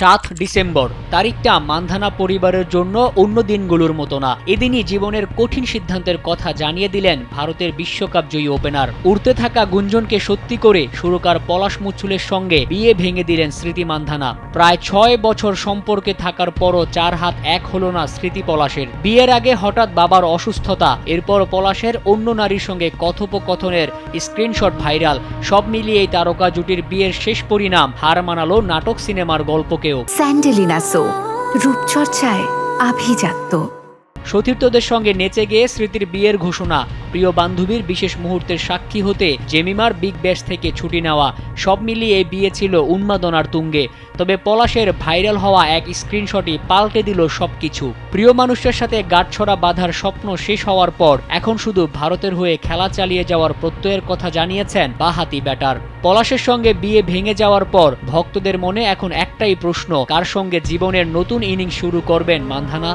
7 December তারিখটা মান্ধানা পরিবারের জন্য অন্য দিনগুলোর মতো না। এদিনই জীবনের কঠিন সিদ্ধান্তের কথা জানিয়ে দিলেন ভারতের বিশ্বকাপ জয়ী ওপেনার। উড়তে থাকা গুঞ্জনকে সত্যি করে সুরকার পলাশ মুচ্ছুলের সঙ্গে বিয়ে ভেঙে দিলেন স্মৃতি মান্ধানা। প্রায় 6 বছর সম্পর্কে থাকার পরও 4 হাত এক হলো না স্মৃতি পলাশের। বিয়ের আগে হঠাৎ বাবার অসুস্থতা, এরপর পলাশের অন্য নারীর সঙ্গে কথোপকথনের স্ক্রিনশট ভাইরাল। সব মিলিয়ে এই তারকা জুটির বিয়ের শেষ পরিণাম হার মানালো নাটক সিনেমার গল্পকেও। স্যান্ডেলিনা সো, রূপচর্চায় আভিজাত্য। সতীর্থদের সঙ্গে নেচে গিয়ে স্মৃতির বিয়ের ঘোষণা, প্রিয় বান্ধবীর বিশেষ মুহূর্তের সাক্ষী হতে জেমিমার বিগ ব্যাশ থেকে ছুটি নেওয়া, সব মিলিয়ে এই বিয়ে ছিল উন্মাদনার তুঙ্গে। তবে পলাশের ভাইরাল হওয়া এক স্ক্রিনশটই পাল্টে দিল সবকিছু। প্রিয় মানুষের সাথে গাঁটছড়া বাঁধার স্বপ্ন শেষ হওয়ার পর এখন শুধু ভারতের হয়ে খেলা চালিয়ে যাওয়ার প্রত্যয়ের কথা জানিয়েছেন বাঁহাতি ব্যাটার। পলাশের সঙ্গে বিয়ে ভেঙে যাওয়ার পর ভক্তদের মনে এখন একটাই প্রশ্ন, কার সঙ্গে জীবনের নতুন ইনিংস শুরু করবেন মান্ধানা।